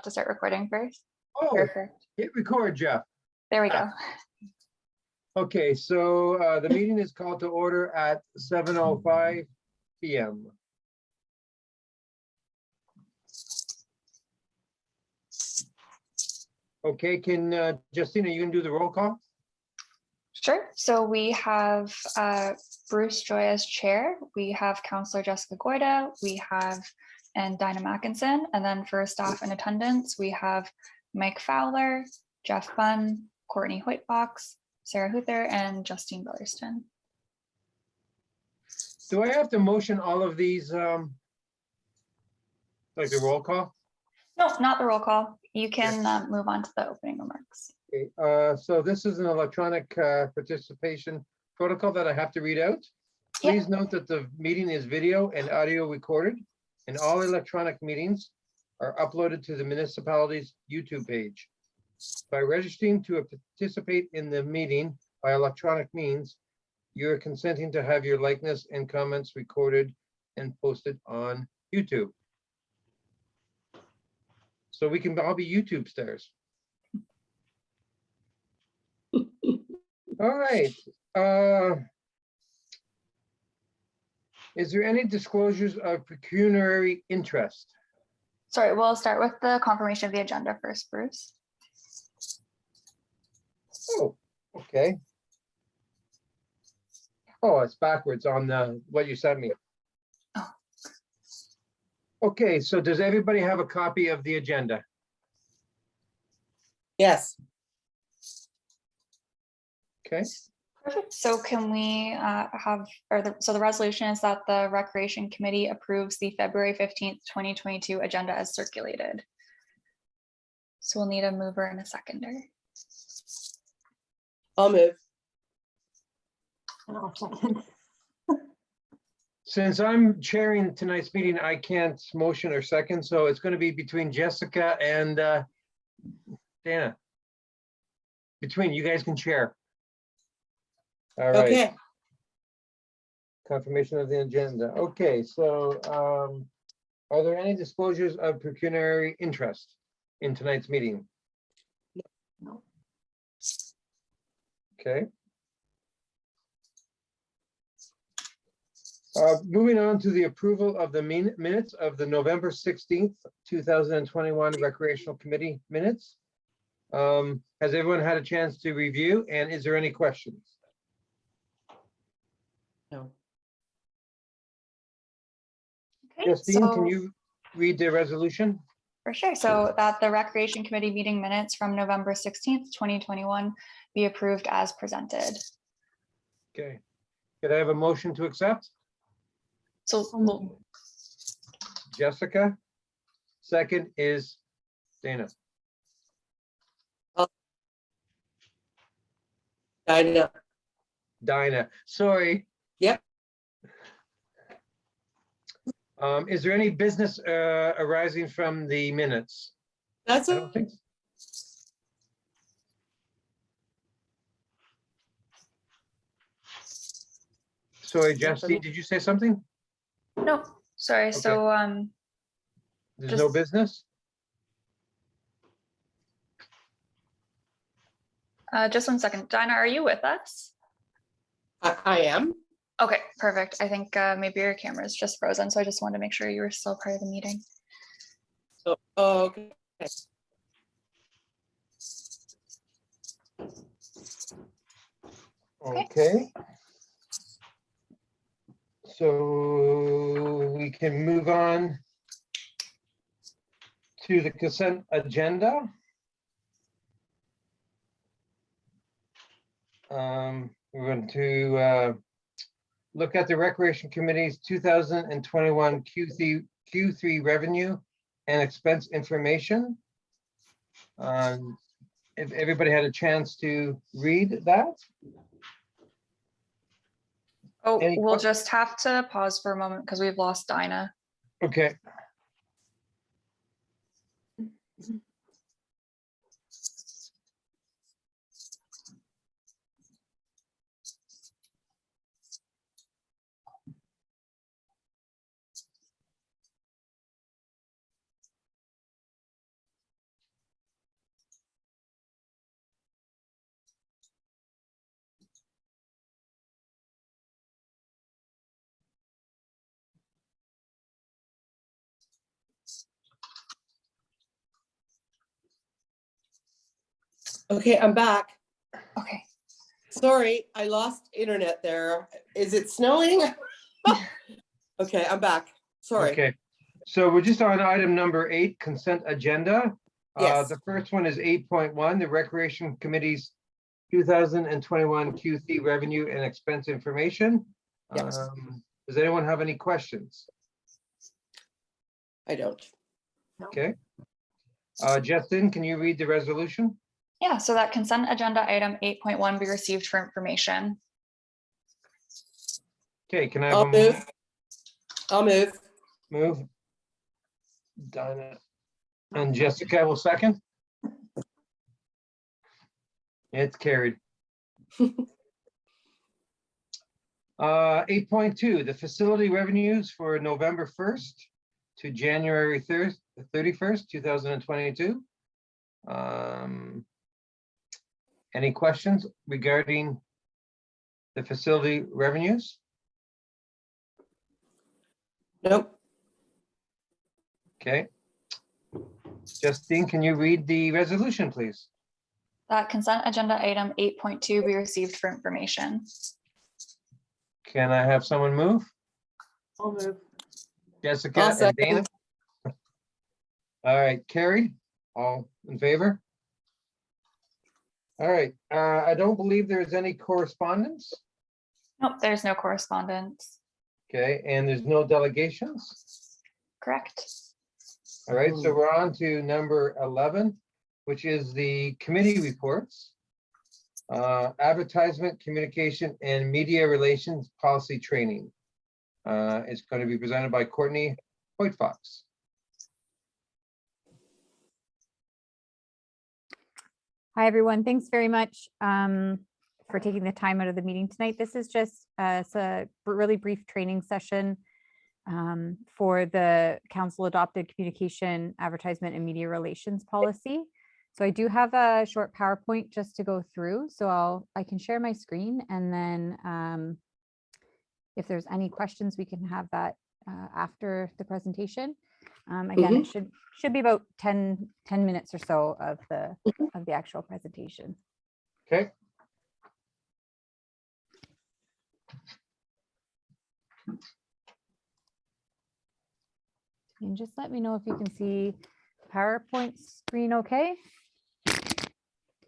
to start recording first. Oh, Perfect. hit record, Jeff. There we go. Okay, so the meeting is called to order at 7:05 p.m. Okay, can Justina, you can do the roll call? Sure. So we have Bruce Joy as chair. We have Councillor Jessica Goida. We have and Dinah Mackinson. And then for staff in attendance, we have Mike Fowler, Jeff Bunn, Courtney Hoytbox, Sarah Huther, and Justine Bellerston. Do I have to motion all of these, like the roll call? No, not the roll call. You can move on to the opening remarks. Okay, so this is an electronic participation protocol that I have to read out. Please note that the meeting is video and audio recorded, and all electronic meetings are uploaded to the municipality's YouTube page. By registering to participate in the meeting by electronic means, you are consenting to have your likeness and comments recorded and posted on YouTube. So we can all be YouTube stars. All right. Is there any disclosures of pecuniary interest? Sorry, we'll start with the confirmation of the agenda first, Bruce. Oh, okay. Oh, it's backwards on what you sent me. Oh. Okay, so does everybody have a copy of the agenda? Yes. Okay. Perfect. So can we so the resolution is that the Recreation Committee approves the February 15th, 2022 agenda as circulated. So we'll need a mover and a seconder. I'll move. Since I'm chairing tonight's meeting, I can't motion or second, so it's going to be between Jessica and Dana. Between you guys can chair. All right. Okay. Confirmation of the agenda. Okay, so are there any disclosures of pecuniary interest in tonight's meeting? No. Okay. Moving on to the approval of the minutes of the November 16th, 2021 Recreational Committee minutes. Has everyone had a chance to review, and is there any questions? No. Okay, Justine, so can you read the resolution? for sure. So that the Recreation Committee meeting minutes from November 16th, 2021 be approved as presented. Okay. Could I have a motion to accept? So Jessica. Second is Dana. Dinah. Sorry. Yep. Is there any business arising from the minutes? That's I don't think so. Sorry, Jesse, did you say something? no, sorry. Okay. So There's no business? just 1 second. Dinah, are you with us? I am. Okay, perfect. I think maybe your camera is just frozen, so I just wanted to make sure you were still part of the meeting. So, okay. Okay. So we can move on to the consent agenda. We're going to look at the Recreation Committee's 2021 Q3 revenue and expense information. If everybody had a chance to read that. Oh, Any we'll just have to pause for a moment because we've lost Dinah. Okay. Okay, I'm back. Okay. Sorry, I lost internet there. Is it snowing? Okay, I'm back. Sorry. Okay, so we're just on item number 8, consent agenda. Yes. The first one is 8.1, the Recreation Committee's 2021 Q3 revenue and expense information. Yes. Does anyone have any questions? I don't. Okay. Justin, can you read the resolution? Yeah, so that consent agenda item 8.1 be received for information. Okay, can I have I'll a move. I'll move. move? Dinah and Jessica will second. It's carried. 8.2, the facility revenues for November 1st to January 31st, 2022. Any questions regarding the facility revenues? Nope. Okay. Justine, can you read the resolution, please? That consent agenda item 8.2 be received for information. Can I have someone move? I'll move. Jessica I'll and second. Dana? All right, carried. All in favor? All right, I don't believe there's any correspondence. Nope, there's no correspondence. Okay, and there's no delegations. Correct. All right, so we're on to number 11, which is the committee reports. Advertisement, communication, and media relations policy training. It's going to be presented by Courtney Hoyt-Fox. Hi, everyone. Thanks very much for taking the time out of the meeting tonight. This is just it's a really brief training session for the council adopted communication, advertisement, and media relations policy. So I do have a short PowerPoint just to go through. So I can share my screen, and then if there's any questions, we can have that after the presentation. Again, it should be about 10 minutes or so of the actual presentation. Okay. And just let me know if you can see PowerPoint screen okay.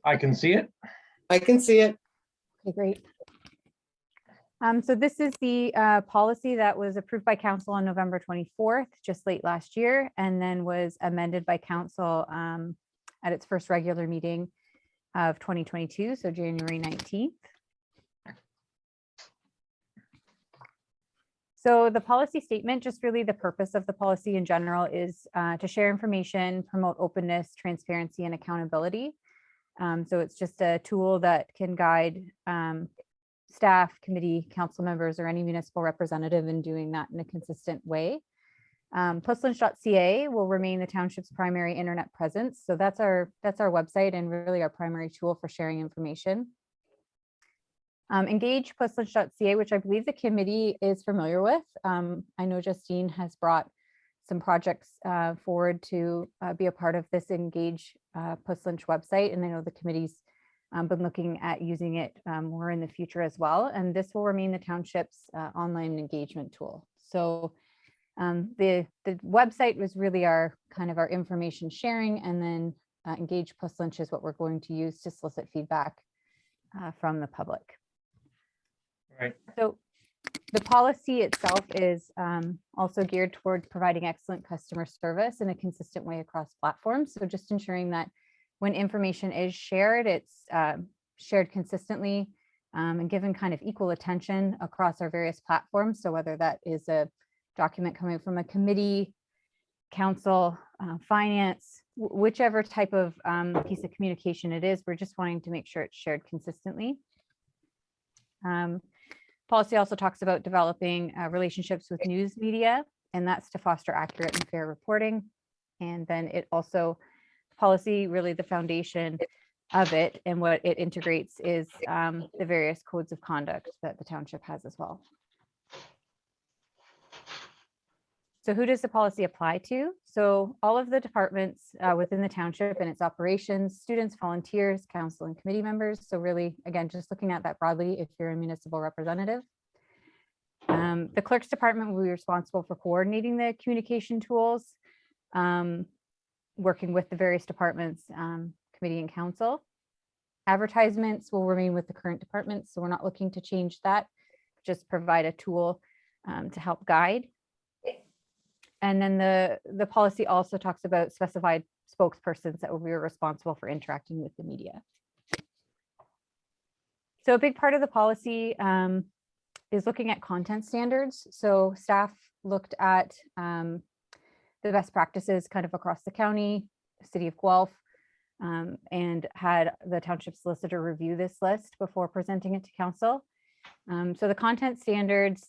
I can see it. I can see it. Okay, great. So this is the policy that was approved by council on November 24th, just late last year, and then was amended by council at its first regular meeting of 2022, so January 19th. So the policy statement, just really the purpose of the policy in general is to share information, promote openness, transparency, and accountability. So it's just a tool that can guide staff, committee, council members, or any municipal representative in doing that in a consistent way. Puslinch.ca will remain the township's primary internet presence. So that's our website and really our primary tool for sharing information. Engage Puslinch.ca, which I believe the committee is familiar with. I know Justine has brought some projects forward to be a part of this Engage Puslinch website, and I know the committee's been looking at using it more in the future as well. And this will remain the township's online engagement tool. So the website was really our kind of our information sharing, and then Engage Puslinch is what we're going to use to solicit feedback from the public. Right. So the policy itself is also geared towards providing excellent customer service in a consistent way across platforms. So just ensuring that when information is shared, it's shared consistently and given kind of equal attention across our various platforms. So whether that is a document coming from a committee, council, finance, whichever type of piece of communication it is, we're just wanting to make sure it's shared consistently. Policy also talks about developing relationships with news media, and that's to foster accurate and fair reporting. And then it also, policy, really the foundation of it and what it integrates is the various codes of conduct that the township has as well. So who does the policy apply to? So all of the departments within the township and its operations, students, volunteers, council and committee members. So really, again, just looking at that broadly, if you're a municipal representative. The clerk's department will be responsible for coordinating the communication tools, working with the various departments, committee and council. Advertisements will remain with the current departments, so we're not looking to change that, just provide a tool to help guide. And then the policy also talks about specified spokespersons that will be responsible for interacting with the media. So a big part of the policy is looking at content standards. So staff looked at the best practices kind of across the county, city of Guelph, and had the township solicitor review this list before presenting it to council. So the content standards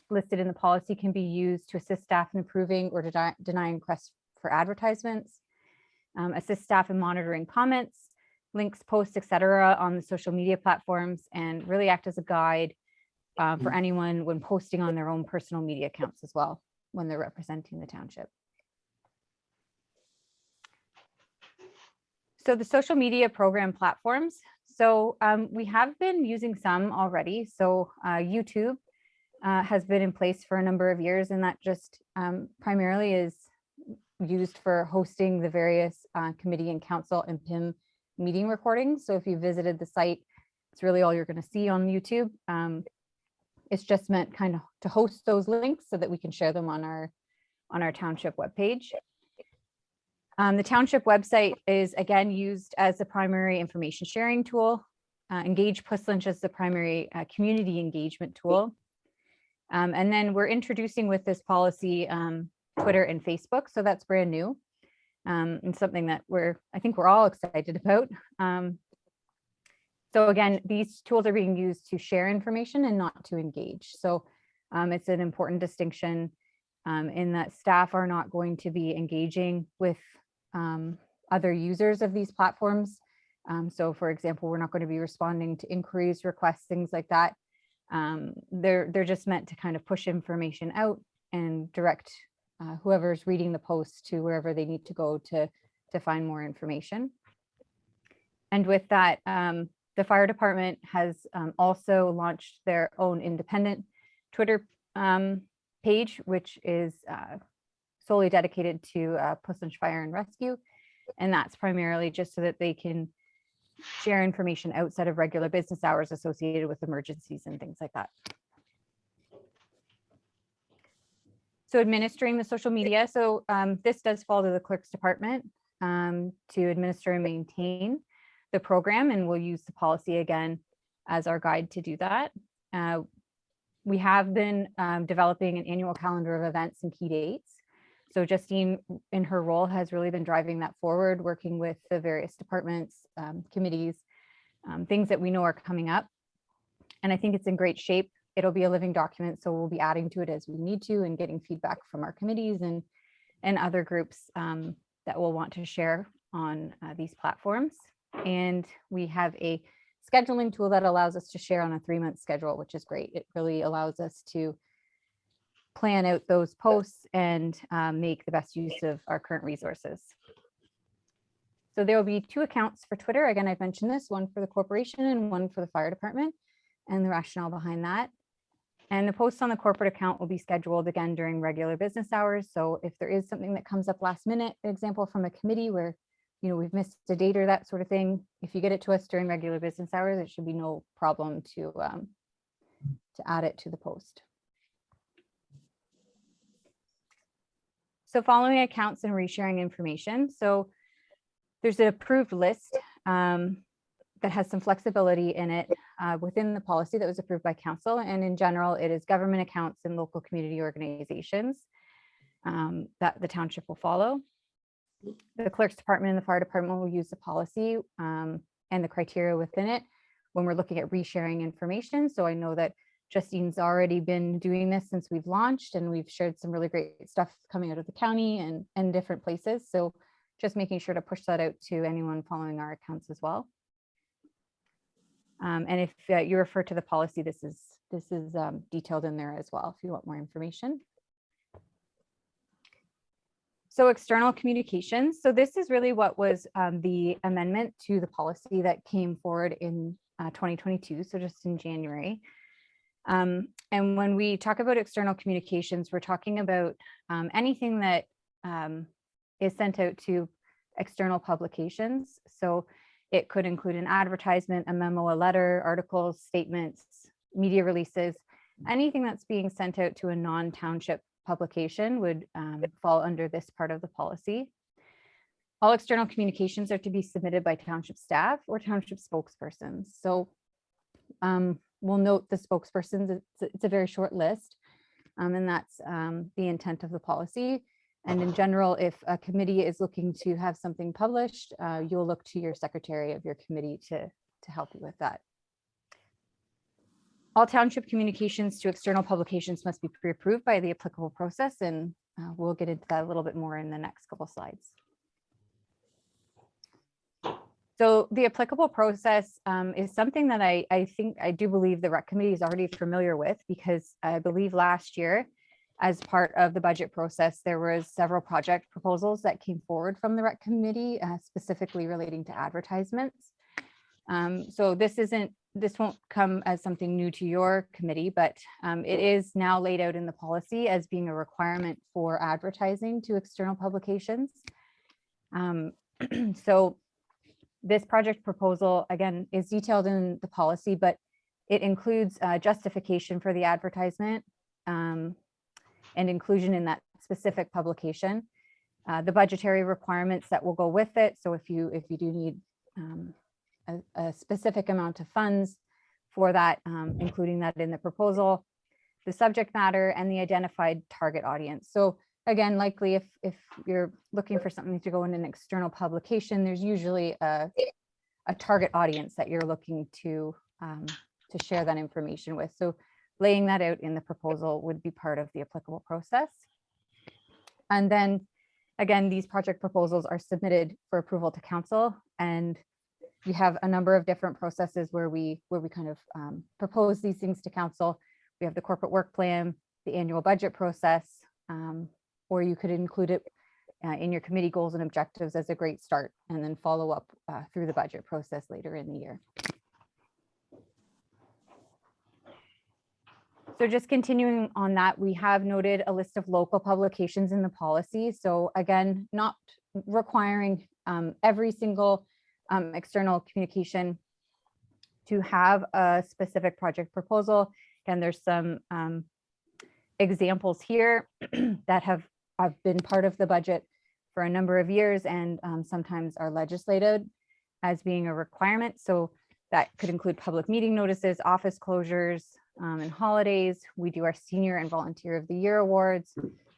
listed in the policy can be used to assist staff in approving or denying requests for advertisements, assist staff in monitoring comments, links, posts, etc. on the social media platforms, and really act as a guide for anyone when posting on their own personal media accounts as well when they're representing the township. So the social media program platforms. So we have been using some already. So YouTube has been in place for a number of years, and that just primarily is used for hosting the various committee and council and PIM meeting recordings. So if you visited the site, it's really all you're going to see on YouTube. It's just meant kind of to host those links so that we can share them on our township webpage. The township website is again used as a primary information sharing tool. Engage PusLunch as the primary community engagement tool. And then we're introducing with this policy Twitter and Facebook, so that's brand new and something that I think we're all excited about. So again, these tools are being used to share information and not to engage. So it's an important distinction in that staff are not going to be engaging with other users of these platforms. So for example, we're not going to be responding to inquiries, requests, things like that. They're just meant to kind of push information out and direct whoever's reading the post to wherever they need to go to find more information. And with that, the fire department has also launched their own independent Twitter page, which is solely dedicated to PusLunch Fire and Rescue. And that's primarily just so that they can share information outside of regular business hours associated with emergencies and things like that. So administering the social media. So this does fall to the clerk's department to administer and maintain the program, and we'll use the policy again as our guide to do that. We have been developing an annual calendar of events and key dates. So Justine, in her role, has really been driving that forward, working with the various departments, committees, things that we know are coming up. And I think it's in great shape. It'll be a living document, so we'll be adding to it as we need to and getting feedback from our committees and other groups that will want to share on these platforms. And we have a scheduling tool that allows us to share on a 3-month schedule, which is great. It really allows us to plan out those posts and make the best use of our current resources. So there will be 2 accounts for Twitter. Again, I've mentioned this, one for the corporation and one for the fire department, and the rationale behind that. And the posts on the corporate account will be scheduled again during regular business hours. So if there is something that comes up last minute, example from a committee where we've missed a date or that sort of thing, if you get it to us during regular business hours, it should be no problem to add it to the post. So following accounts and resharing information. So there's an approved list that has some flexibility in it within the policy that was approved by council. And in general, it is government accounts and local community organizations that the township will follow. The clerk's department and the fire department will use the policy and the criteria within it when we're looking at resharing information. So I know that Justine's already been doing this since we've launched, and we've shared some really great stuff coming out of the county and different places. So just making sure to push that out to anyone following our accounts as well. And if you refer to the policy, this is detailed in there as well if you want more information. So external communications. So this is really what was the amendment to the policy that came forward in 2022, so just in January. And when we talk about external communications, we're talking about anything that is sent out to external publications. So it could include an advertisement, a memo, a letter, articles, statements, media releases, anything that's being sent out to a non-township publication would fall under this part of the policy. All external communications are to be submitted by township staff or township spokespersons. So we'll note the spokespersons, it's a very short list, and that's the intent of the policy. And in general, if a committee is looking to have something published, you'll look to your secretary of your committee to help you with that. All township communications to external publications must be pre-approved by the applicable process, and we'll get into that a little bit more in the next couple slides. So the applicable process is something that I do believe the rec committee is already familiar with, because I believe last year, as part of the budget process, there was several project proposals that came forward from the rec committee, specifically relating to advertisements. So this won't come as something new to your committee, but it is now laid out in the policy as being a requirement for advertising to external publications. So this project proposal, again, is detailed in the policy, but it includes justification for the advertisement and inclusion in that specific publication, the budgetary requirements that will go with it. So if you do need a specific amount of funds for that, including that in the proposal, the subject matter, and the identified target audience. So again, likely if you're looking for something to go in an external publication, there's usually a target audience that you're looking to share that information with. So laying that out in the proposal would be part of the applicable process. And then again, these project proposals are submitted for approval to council, and we have a number of different processes where we kind of propose these things to council. We have the corporate work plan, the annual budget process, or you could include it in your committee goals and objectives as a great start, and then follow up through the budget process later in the year. So just continuing on that, we have noted a list of local publications in the policy. So again, not requiring every single external communication to have a specific project proposal. Again, there's some examples here that have been part of the budget for a number of years, and sometimes are legislated as being a requirement. So that could include public meeting notices, office closures, and holidays. We do our senior and volunteer of the year awards,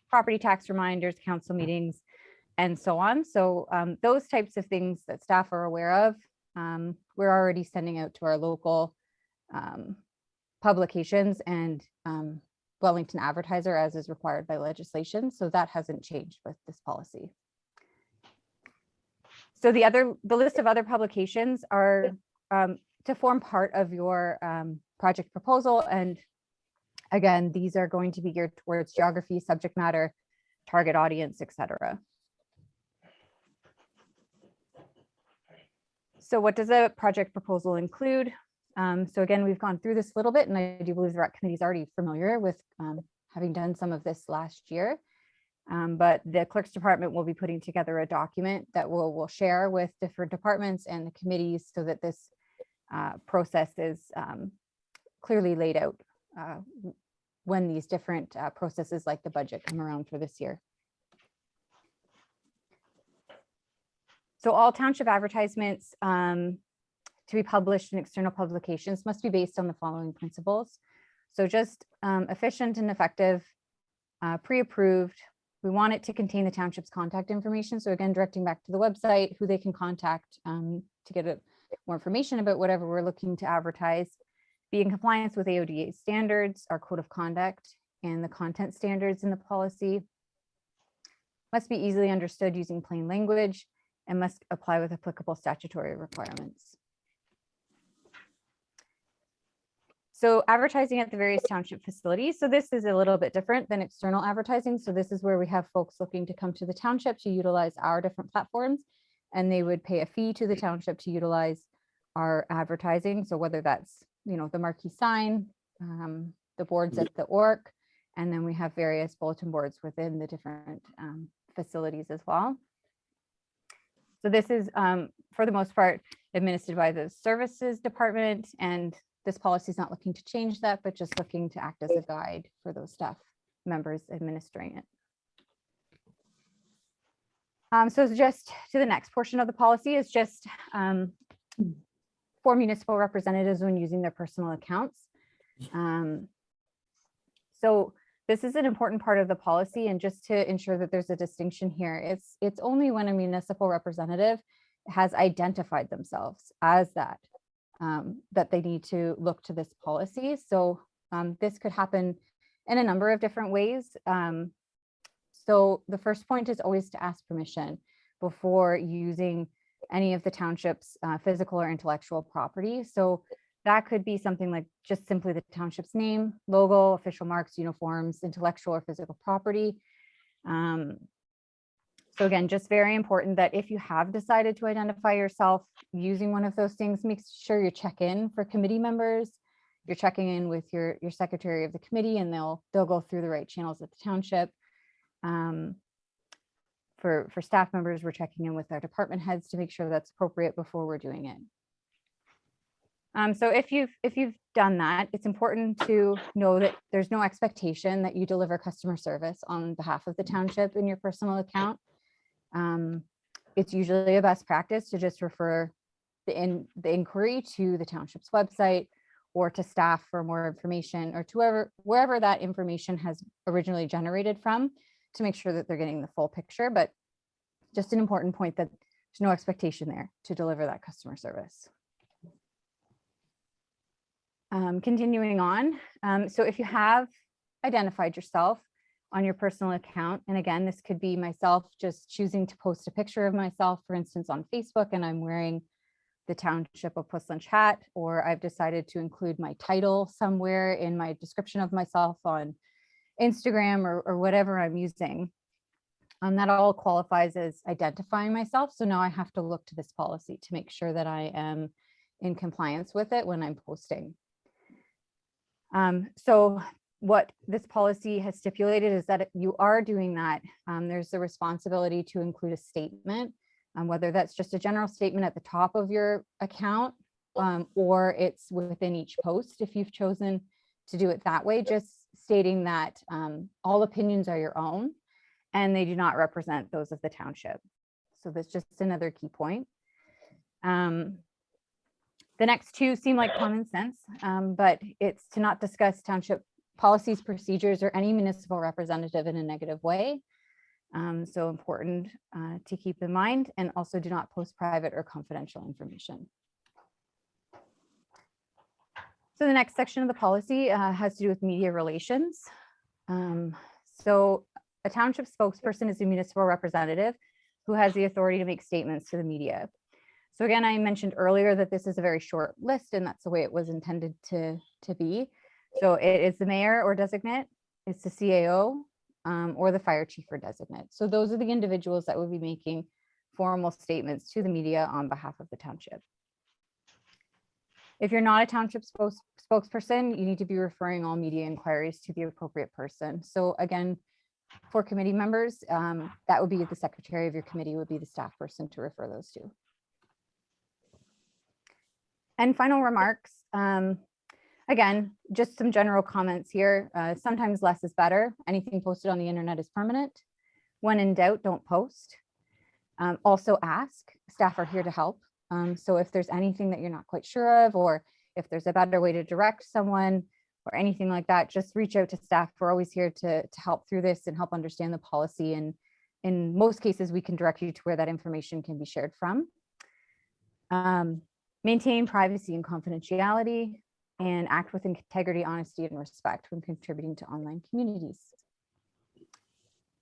property tax reminders, council meetings, and so on. So those types of things that staff are aware of, we're already sending out to our local publications and Wellington Advertiser, as is required by legislation. So that hasn't changed with this policy. So the list of other publications are to form part of your project proposal. And again, these are going to be geared towards geography, subject matter, target audience, etc. So what does a project proposal include? So again, we've gone through this a little bit, and I do believe the rec committee is already familiar with having done some of this last year. But the clerk's department will be putting together a document that we'll share with different departments and the committees, so that this process is clearly laid out when these different processes like the budget come around for this year. So all township advertisements to be published in external publications must be based on the following principles. So just efficient and effective, pre-approved. We want it to contain the township's contact information. So again, directing back to the website, who they can contact to get more information about whatever we're looking to advertise. Be in compliance with Aoda Standards, our code of conduct, and the content standards in the policy. Must be easily understood using plain language, and must apply with applicable statutory requirements. So advertising at the various township facilities. So this is a little bit different than external advertising. So this is where we have folks looking to come to the township to utilize our different platforms, and they would pay a fee to the township to utilize our advertising. So whether that's, you know, the marquee sign, the boards at the org, and then we have various bulletin boards within the different facilities as well. So this is, for the most part, administered by the services department, and this policy is not looking to change that, but just looking to act as a guide for those staff members administering it. So just to the next portion of the policy is just for municipal representatives when using their personal accounts. So this is an important part of the policy, and just to ensure that there's a distinction here, it's only when a municipal representative has identified themselves as that, that they need to look to this policy. So this could happen in a number of different ways. So the first point is always to ask permission before using any of the township's physical or intellectual property. So that could be something like just simply the township's name, logo, official marks, uniforms, intellectual or physical property. So again, just very important that if you have decided to identify yourself using one of those things, make sure you check in for committee members. You're checking in with your secretary of the committee, and they'll go through the right channels at the township. For staff members, we're checking in with our department heads to make sure that's appropriate before we're doing it. So if you've done that, it's important to know that there's no expectation that you deliver customer service on behalf of the township in your personal account. It's usually a best practice to just refer the inquiry to the township's website or to staff for more information, or to wherever that information has originally generated from, to make sure that they're getting the full picture. But just an important point that there's no expectation there to deliver that customer service. Continuing on, so if you have identified yourself on your personal account, and again, this could be myself just choosing to post a picture of myself, for instance, on Facebook, and I'm wearing the Township of Portsmouth hat, or I've decided to include my title somewhere in my description of myself on Instagram or whatever I'm using. That all qualifies as identifying myself. So now I have to look to this policy to make sure that I am in compliance with it when I'm posting. So what this policy has stipulated is that if you are doing that, there's the responsibility to include a statement, whether that's just a general statement at the top of your account, or it's within each post if you've chosen to do it that way, just stating that all opinions are your own and they do not represent those of the township. So that's just another key point. The next two seem like common sense, but it's to not discuss township policies, procedures, or any municipal representative in a negative way. So important to keep in mind, and also do not post private or confidential information. So the next section of the policy has to do with media relations. So a township spokesperson is a municipal representative who has the authority to make statements to the media. So again, I mentioned earlier that this is a very short list, and that's the way it was intended to be. So it is the mayor or designate, it's the CAO, or the fire chief or designate. So those are the individuals that will be making formal statements to the media on behalf of the township. If you're not a township spokesperson, you need to be referring all media inquiries to the appropriate person. So again, for committee members, that would be the secretary of your committee, would be the staff person to refer those to. And final remarks. Again, just some general comments here. Sometimes less is better. Anything posted on the internet is permanent. When in doubt, don't post. Also ask. Staff are here to help. So if there's anything that you're not quite sure of, or if there's a better way to direct someone or anything like that, just reach out to staff. We're always here to help through this and help understand the policy. And in most cases, we can direct you to where that information can be shared from. Maintain privacy and confidentiality, and act with integrity, honesty, and respect when contributing to online communities.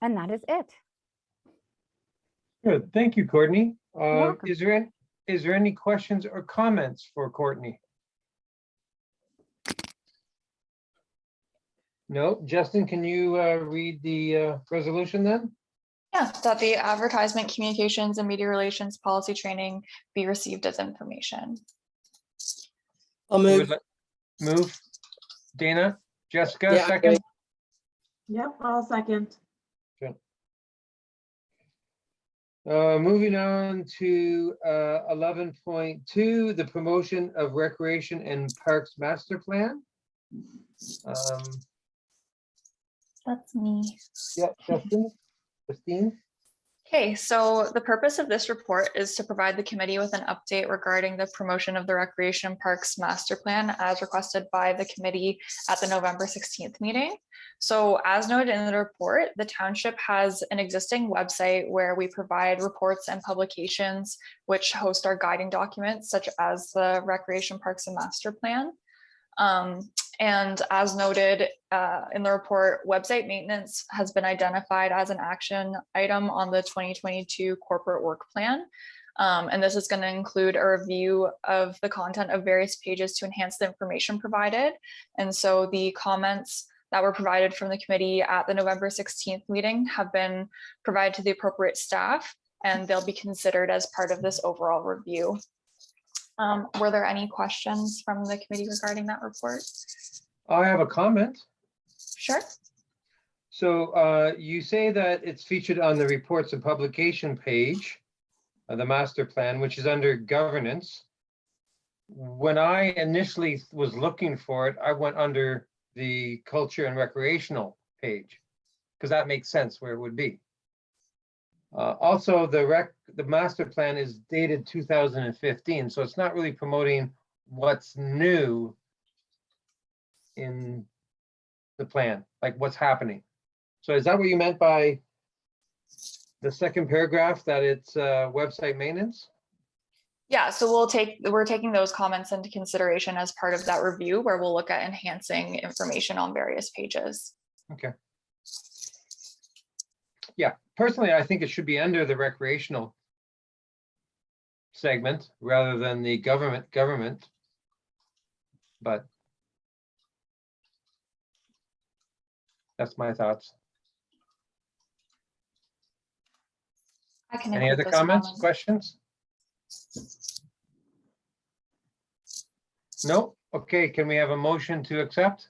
And that is it. Good, thank you, Courtney. You're welcome. Is there any questions or comments for Courtney? No, Justin, can you read the resolution then? Yeah, that the advertisement, communications, and media relations policy training be received as information. I'll Who would move. Move. Dana, Jessica, Yeah, second. Yep, I'll second. Moving on to 11.2, the promotion of recreation and parks master plan. That's me. Yeah, Justine. Okay, so the purpose of this report is to provide the committee with an update regarding the promotion of the Recreation and Parks Master Plan as requested by the committee at the November 16th meeting. So as noted in the report, the township has an existing website where we provide reports and publications which host our guiding documents, such as the Recreation Parks and Master Plan. And as noted in the report, website maintenance has been identified as an action item on the 2022 corporate work plan. And this is going to include a review of the content of various pages to enhance the information provided. And so the comments that were provided from the committee at the November 16th meeting have been provided to the appropriate staff, and they'll be considered as part of this overall review. Were there any questions from the committee regarding that report? I have a comment. Sure. So you say that it's featured on the reports and publication page of the master plan, which is under governance. When I initially was looking for it, I went under the culture and recreational page, because that makes sense where it would be. Also, the master plan is dated 2015, so it's not really promoting what's new in the plan, like what's happening. So is that what you meant by the second paragraph, that it's website maintenance? Yeah, so we're taking those comments into consideration as part of that review, where we'll look at enhancing information on various pages. Okay. Yeah, personally, I think it should be under the recreational segment rather than the government. But that's my thoughts. I can Any include other those comments, questions? No? Okay, can we have a motion to accept?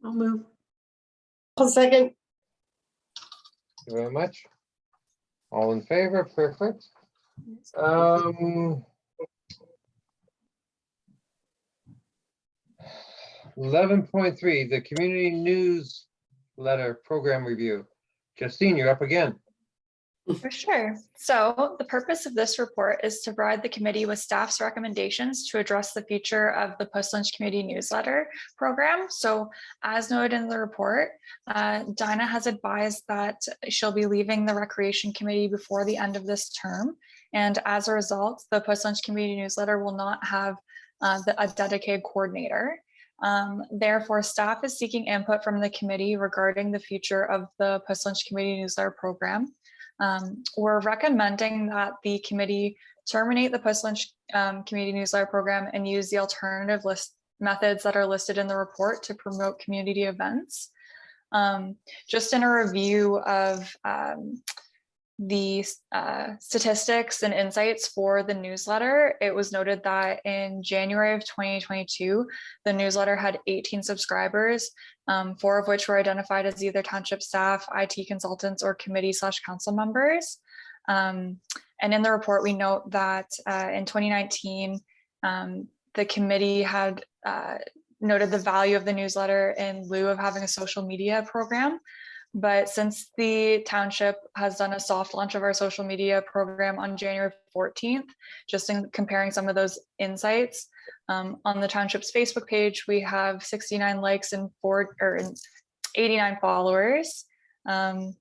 I'll move. I'll second. Thank you very much. All in favor, perfect. 11.3, the community newsletter program review. Justine, you're up again. For sure. So the purpose of this report is to provide the committee with staff's recommendations to address the future of the Post-Lunch Community Newsletter program. So as noted in the report, Dinah has advised that she'll be leaving the Recreation Committee before the end of this term. And as a result, the Post-Lunch Community Newsletter will not have a dedicated coordinator. Therefore, staff is seeking input from the committee regarding the future of the Post-Lunch Community Newsletter program. We're recommending that the committee terminate the Post-Lunch Community Newsletter program and use the alternative methods that are listed in the report to promote community events. Just in a review of the statistics and insights for the newsletter, it was noted that in January of 2022, the newsletter had 18 subscribers, 4 of which were identified as either township staff, IT consultants, or committee/council members. And in the report, we note that in 2019, the committee had noted the value of the newsletter in lieu of having a social media program. But since the township has done a soft launch of our social media program on January 14th, just in comparing some of those insights, on the township's Facebook page, we have 69 likes and 89 followers. And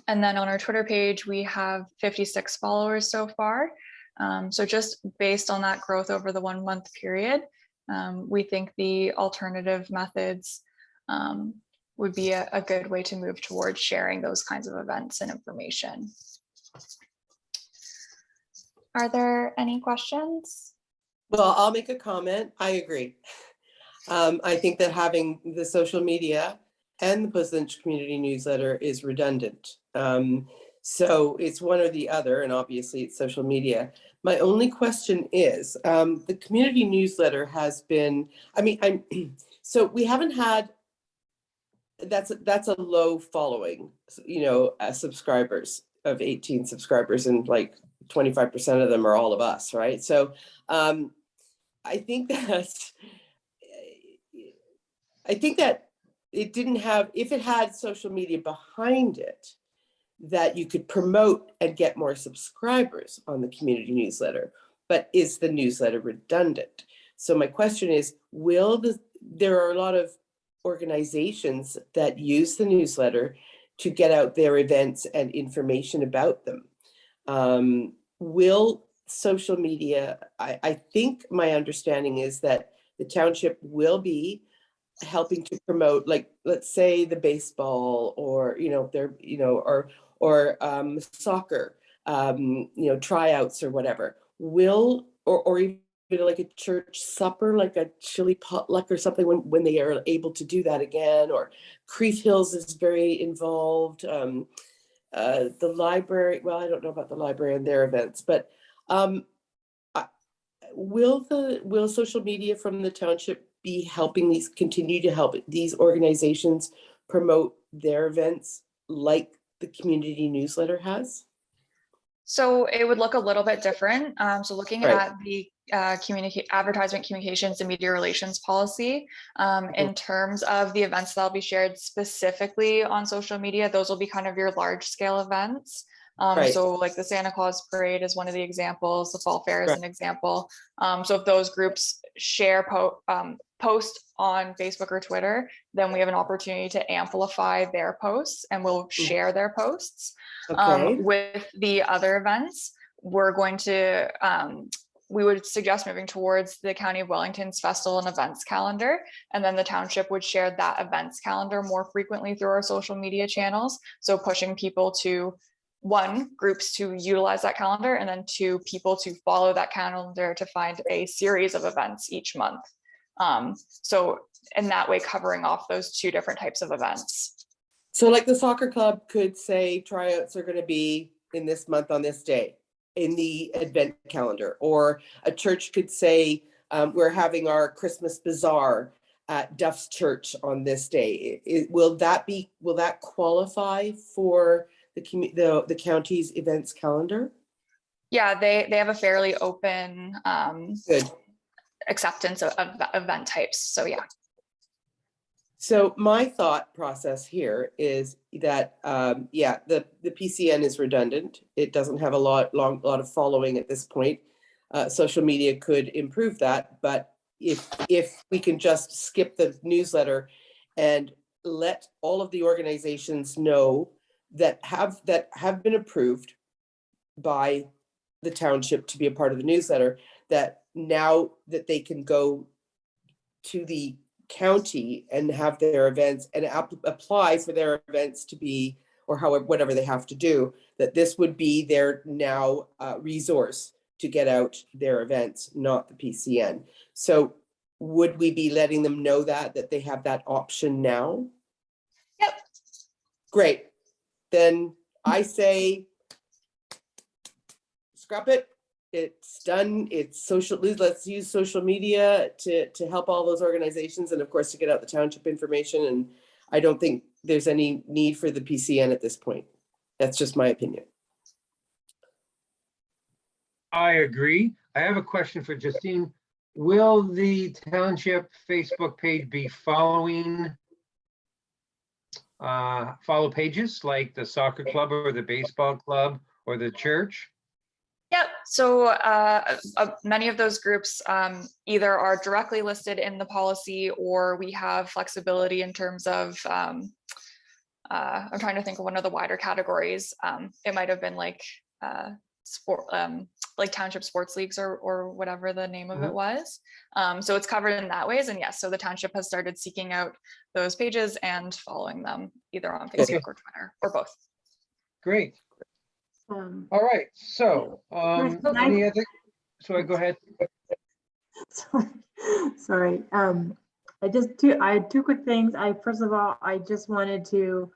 then on our Twitter page, we have 56 followers so far. So just based on that growth over the 1 month period, we think the alternative methods would be a good way to move towards sharing those kinds of events and information. Are there any questions? Well, I'll make a comment. I agree. I think that having the social media and the presidential community newsletter is redundant. So it's one or the other, and obviously it's social media. My only question is, the community newsletter has been, so we haven't had, that's a low following, subscribers of 18 subscribers, and like 25% of them are all of us, right? So I think that it didn't have, if it had social media behind it, that you could promote and get more subscribers on the community newsletter. But is the newsletter redundant? So my question is, there are a lot of organizations that use the newsletter to get out their events and information about them. Will social media, I think my understanding is that the township will be helping to promote, like, let's say the baseball, or soccer, tryouts or whatever, or even like a church supper, like a chili potluck or something, when they are able to do that again. Or Creef Hills is very involved. The library, well, I don't know about the library and their events, but will social media from the township be helping continue to help these organizations promote their events like the community newsletter has? So it would look a little bit different. So looking Right. at the advertisement, communications, and media relations policy, in terms of the events that'll be shared specifically on social media, those will be kind of your large scale events. Right. So like the Santa Claus Parade is one of the examples, the Fall Fair is Right. an example. So if those groups share post on Facebook or Twitter, then we have an opportunity to amplify their posts, and we'll share their posts. Okay. With the other events, we're going to, we would suggest moving towards the County of Wellington's festival and events calendar, and then the township would share that events calendar more frequently through our social media channels. So pushing people to, one, groups to utilize that calendar, and then two, people to follow that calendar to find a series of events each month. So in that way, covering off those two different types of events. So like the soccer club could say tryouts are going to be in this month on this day in the event calendar, or a church could say we're having our Christmas bazaar at Duff's Church on this day. Will that qualify for the county's events calendar? Yeah, they have a fairly open Good. acceptance of event types. So yeah. So my thought process here is that, the PCN is redundant. It doesn't have a lot of following at this point. Social media could improve that, but if we can just skip the newsletter and let all of the organizations know that have been approved by the township to be a part of the newsletter, that now that they can go to the county and have their events and apply for their events to be, or however, whatever they have to do, that this would be their now resource to get out their events, not the PCN. So would we be letting them know that they have that option now? Yep. Great. Then I say, scrap it. It's done. It's social. Let's use social media to help all those organizations, and of course to get out the township information. And I don't think there's any need for the PCN at this point. That's just my opinion. I agree. I have a question for Justine. Will the township Facebook page be following follow pages like the soccer club or the baseball club or the church? Yep. So many of those groups either are directly listed in the policy, or we have flexibility in terms of, I'm trying to think of one of the wider categories. It might have been like sport, like township sports leagues or whatever the name of it was. So it's covered in that ways. And yes, so the township has started seeking out those pages and following them either on Facebook or Twitter or both. Great. All right. So any other? Sorry, go ahead. Sorry. I had two quick things. First of all, I just wanted to,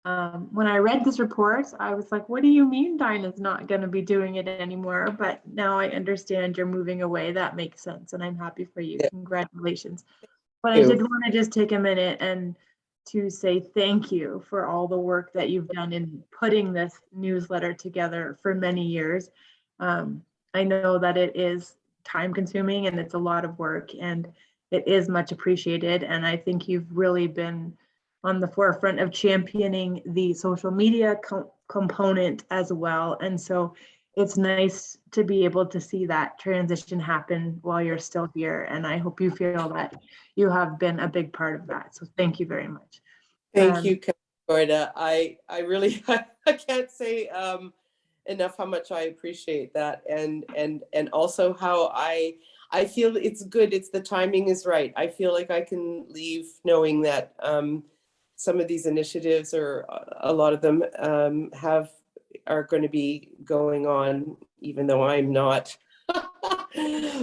when I read this report, I was like, what do you mean Dinah's not going to be doing it anymore? But now I understand you're moving away. That makes sense. And I'm happy for you. Yeah. Congratulations. But I did want to just take a minute and to say thank you for all the work that you've done in putting this newsletter together for many years. I know that it is time consuming and it's a lot of work, and it is much appreciated. And I think you've really been on the forefront of championing the social media component as well. And so it's nice to be able to see that transition happen while you're still here. And I hope you feel that you have been a big part of that. So thank you very much. Thank you, Aoda. I really, I can't say enough how much I appreciate that, and also how I feel it's good. It's the timing is right. I feel like I can leave knowing that some of these initiatives, or a lot of them, are going to be going on, even though I'm not.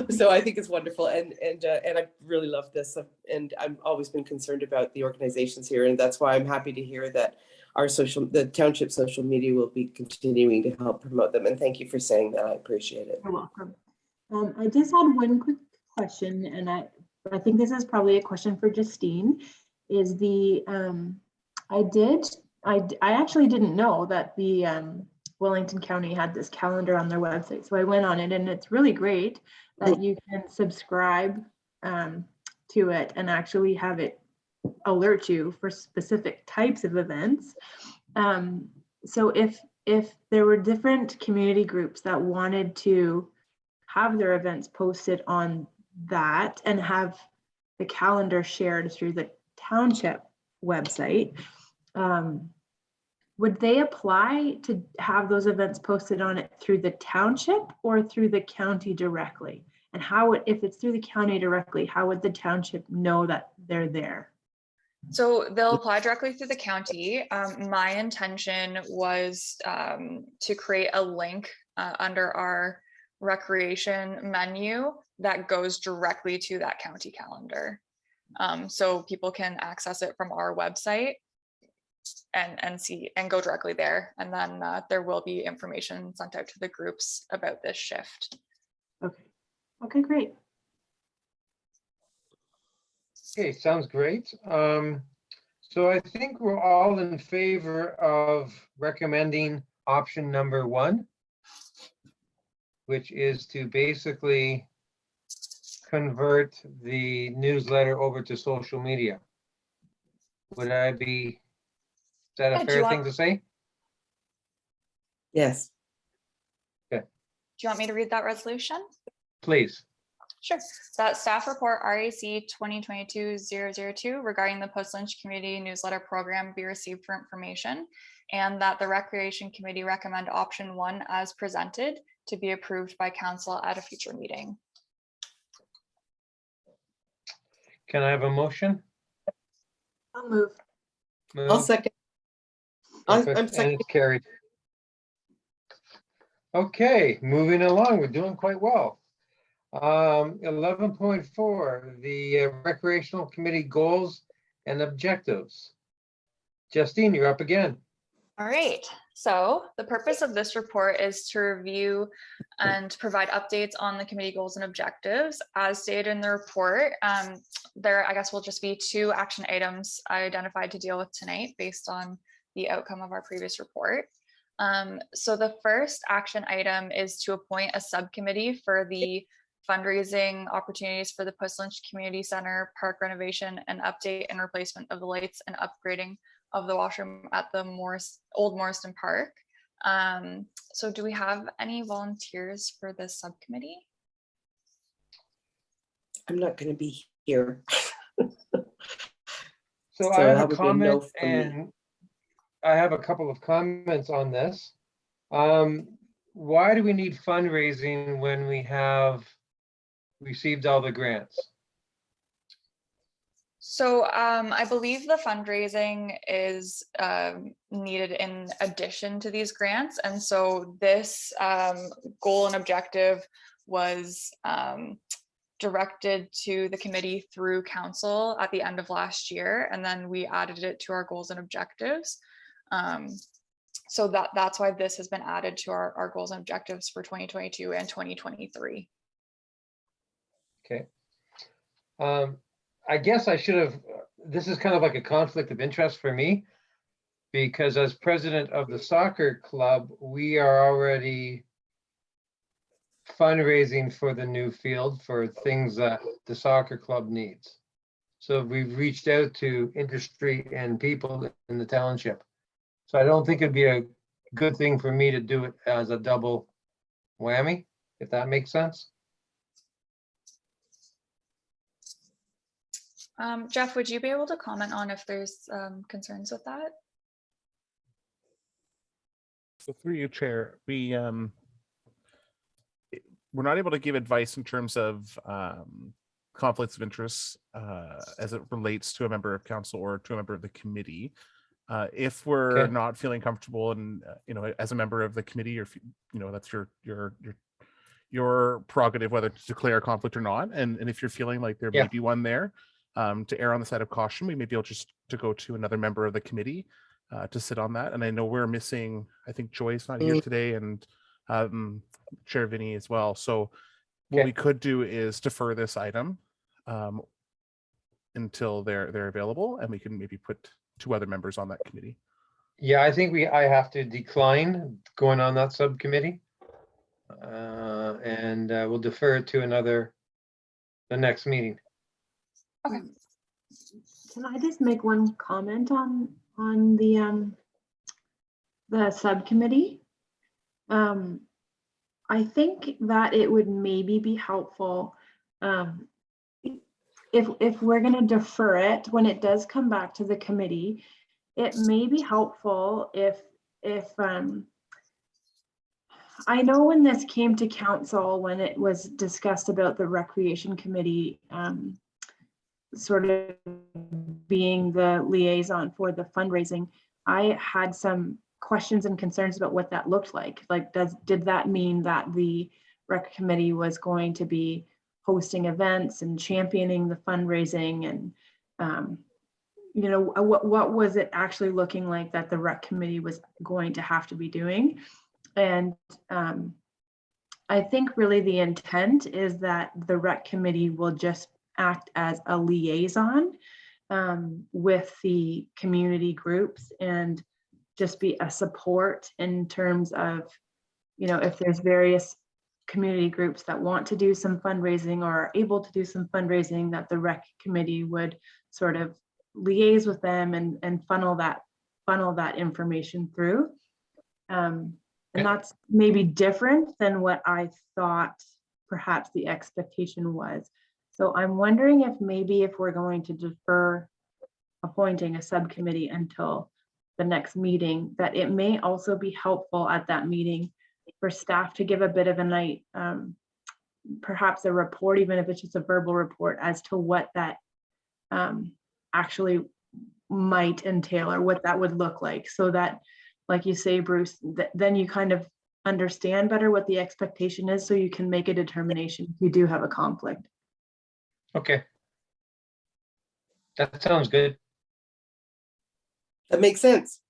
So I think it's wonderful, and I really love this, and I've always been concerned about the organizations here, and that's why I'm happy to hear that the township social media will be continuing to help promote them. And thank you for saying that. I appreciate it. You're welcome. I just had one quick question, and I think this is probably a question for Justine. Is the I actually didn't know that the Wellington County had this calendar on their website. So I went on it, and it's really great that you can subscribe to it and actually have it alert you for specific types of events. So if there were different community groups that wanted to have their events posted on that and have the calendar shared through the township website, would they apply to have those events posted on it through the township or through the county directly? And if it's through the county directly, how would the township know that they're there? So they'll apply directly through the county. My intention was to create a link under our recreation menu that goes directly to that county calendar. So people can access it from our website and see and go directly there. And then there will be information sent out to the groups about this shift. Okay, great. Okay, sounds great. So I think we're all in favor of recommending option number 1, which is to basically convert the newsletter over to social media. Is that a fair thing to say? Yes. Do you want me to read that resolution? Please. Sure. That staff report RAC 2022-002 regarding the Post-Lynch Community Newsletter Program be received for information, and that the Recreation Committee recommend option 1 as presented to be approved by council at a future meeting. Can I have a motion? I'll move. I'll second. I'm And second. it's carried. Okay, moving along, we're doing quite well. 11.4, the Recreational Committee goals and objectives. Justine, you're up again. All right. So the purpose of this report is to review and provide updates on the committee goals and objectives. As stated in the report, there, I guess, will just be 2 action items I identified to deal with tonight based on the outcome of our previous report. So the first action item is to appoint a subcommittee for the fundraising opportunities for the Post-Lynch Community Center park renovation and update and replacement of the lights and upgrading of the washroom at the Old Morriston Park. So do we have any volunteers for this subcommittee? I'm not going to be here. So I have that a would be comment no from me. and I have a couple of comments on this. Why do we need fundraising when we have received all the grants? So I believe the fundraising is needed in addition to these grants. And so this goal and objective was directed to the committee through council at the end of last year, and then we added it to our goals and objectives. So that's why this has been added to our goals and objectives for 2022 and 2023. Okay. I guess I should have, this is kind of like a conflict of interest for me, because as president of the soccer club, we are already fundraising for the new field for things that the soccer club needs. So we've reached out to industry and people in the township. So I don't think it'd be a good thing for me to do it as a double whammy, if that makes sense. Jeff, would you be able to comment on if there's concerns with that? So through you, Chair, we're not able to give advice in terms of conflicts of interest as it relates to a member of council or to a member of the committee. If we're Okay. not feeling comfortable and, as a member of the committee, or if, that's your prerogative whether to declare a conflict or not. And if you're feeling like there Yeah. may be one there, to err on the side of caution, we may be able just to go to another member of the committee to sit on that. And I know we're missing, I think Joy's not here today, and Chair Vinny as well. So what Okay. we could do is defer this item until they're available, and we can maybe put 2 other members on that committee. Yeah, I think I have to decline going on that subcommittee. And we'll defer it to the next meeting. Okay. Can I just make one comment on the subcommittee? I think that it would maybe be helpful if we're going to defer it when it does come back to the committee. It may be helpful if I know when this came to council, when it was discussed about the recreation committee sort of being the liaison for the fundraising, I had some questions and concerns about what that looked like. Like, did that mean that the rec committee was going to be hosting events and championing the fundraising, and what was it actually looking like that the rec committee was going to have to be doing? And I think really the intent is that the rec committee will just act as a liaison with the community groups and just be a support in terms of, if there's various community groups that want to do some fundraising or are able to do some fundraising, that the rec committee would sort of liaise with them and funnel that information through. And that's maybe different than what I thought perhaps the expectation was. So I'm wondering if we're going to defer appointing a subcommittee until the next meeting, that it may also be helpful at that meeting for staff to give a bit of a night, perhaps a report, even if it's just a verbal report, as to what that actually might entail or what that would look like, so that, like you say, Bruce, then you kind of understand better what the expectation is, so you can make a determination if you do have a conflict. Okay. That sounds good. That makes sense.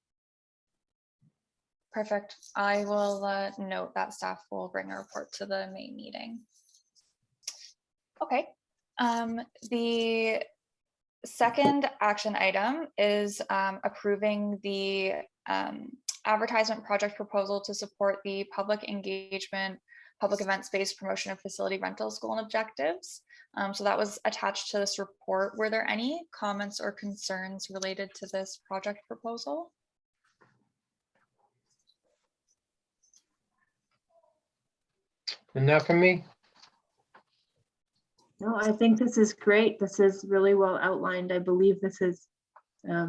Perfect. I will note that staff will bring a report to the May meeting. Okay. The second action item is approving the advertisement project proposal to support the public engagement, public event space promotion of facility rentals goal and objectives. So that was attached to this report. Were there any comments or concerns related to this project proposal? Enough for me? No, I think this is great. This is really well outlined. I believe this is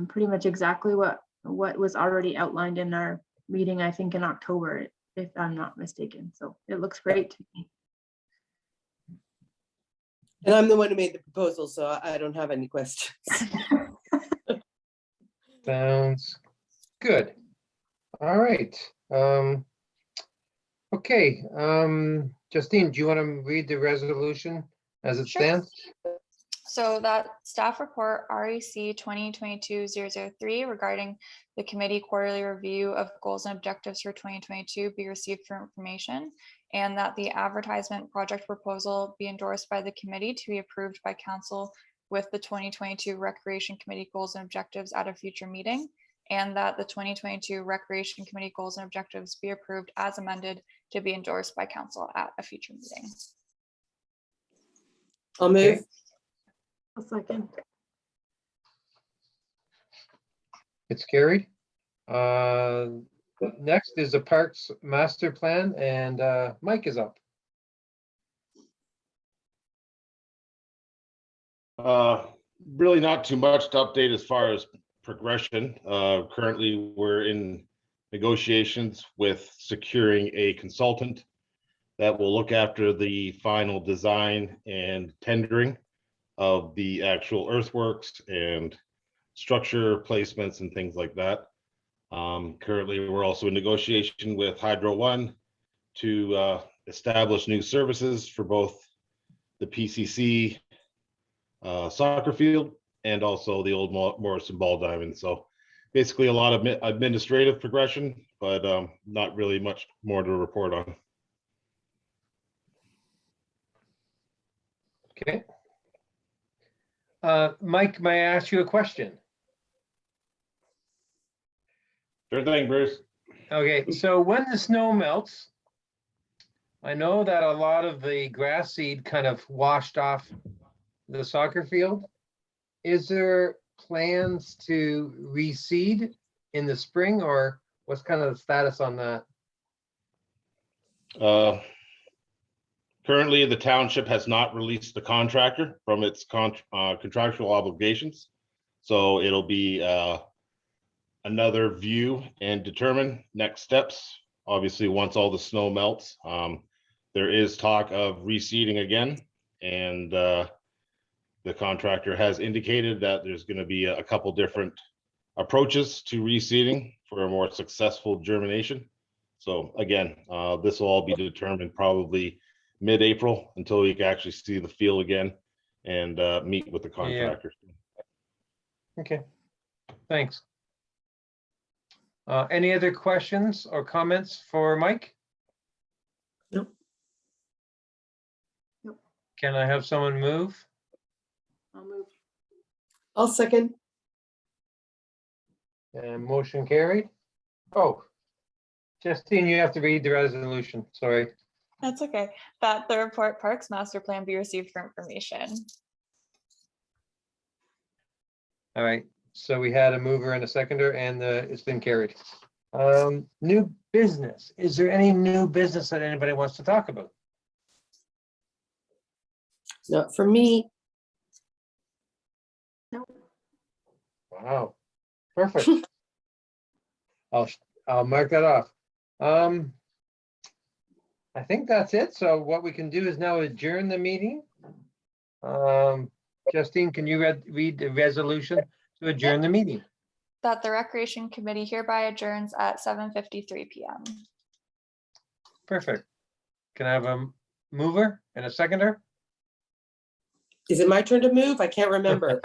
pretty much exactly what was already outlined in our meeting, I think in October, if I'm not mistaken. So it looks great to me. And I'm the one who made the proposal, so I don't have any questions. Sounds good. All right. Okay. Justine, do you want to read the resolution as it Sure. stands? So that staff report REC 2022-003 regarding the committee quarterly review of goals and objectives for 2022 be received for information, and that the advertisement project proposal be endorsed by the committee to be approved by council with the 2022 Recreation Committee goals and objectives at a future meeting, and that the 2022 Recreation Committee goals and objectives be approved as amended to be endorsed by council at a future meeting. I'll move. Okay. A second. It's carried. Next is the Parks Master Plan, and Mike is up. Really not too much to update as far as progression. Currently, we're in negotiations with securing a consultant that will look after the final design and tendering of the actual earthworks and structure placements and things like that. Currently, we're also in negotiation with Hydro One to establish new services for both the PCC soccer field and also the old Morrison Ball Diamond. So basically a lot of administrative progression, but not really much more to report on. Okay. Mike, may I ask you a question? Sure thing, Bruce. Okay, so when the snow melts, I know that a lot of the grass seed kind of washed off the soccer field. Is there plans to reseed in the spring, or what's kind of the status on that? Currently, the township has not released the contractor from its contractual obligations. So it'll be another view and determine next steps. Obviously, once all the snow melts, there is talk of reseeding again. And the contractor has indicated that there's going to be a couple different approaches to reseeding for a more successful germination. So again, this will all be determined probably mid-April until we can actually see the field again and meet with the contractor. Okay, thanks. Any other questions or comments for Mike? Nope. Nope. Can I have someone move? I'll move. I'll second. And motion carried. Oh, Justine, you have to read the resolution, sorry. That's okay. That the report Parks Master Plan be received for information. All right, so we had a mover and a seconder, and it's been carried. New business. Is there any new business that anybody wants to talk about? Not for me. Wow, perfect. I'll mark that off. I think that's it. So what we can do is now adjourn the meeting. Justine, can you read the resolution to adjourn the meeting? That the Recreation Committee hereby adjourns at 7:53 p.m. Perfect. Can I have a mover and a seconder? Is it my turn to move? I can't remember.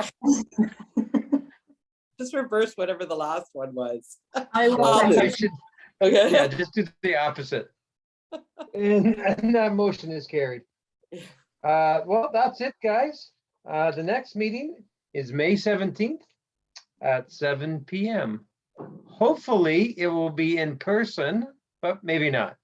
Just reverse whatever the last one was. I will I'll second. move. Should- Okay. Yeah, just do the opposite. And that motion is carried. Well, that's it, guys. The next meeting is May 17th at 7 p.m. Hopefully, it will be in person, but maybe not.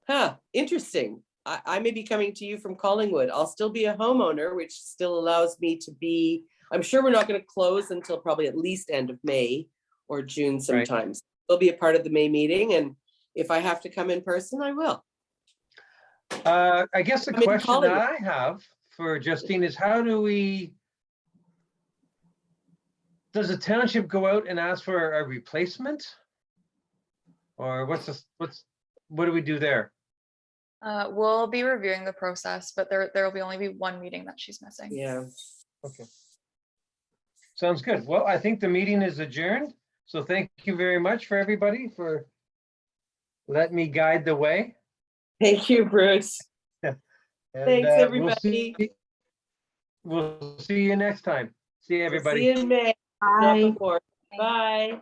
Huh, interesting. I may be coming to you from Collingwood. I'll still be a homeowner, which still allows me to be, I'm sure we're not going to close until probably at least end of May or June sometimes. We'll be a part of the May meeting, and if I have to come in person, I will. I guess the I'm in question that Collingwood. I have for Justine is does the township go out and ask for a replacement? Or what do we do there? We'll be reviewing the process, but there will only be one meeting that she's missing. Yeah. Okay. Sounds good. Well, I think the meeting is adjourned. So thank you very much for everybody for letting me guide the way. Thank you, Bruce. And, Thanks, we'll everybody. We'll see you next time. See you, We'll everybody. See you in May, not Bye. before. Bye.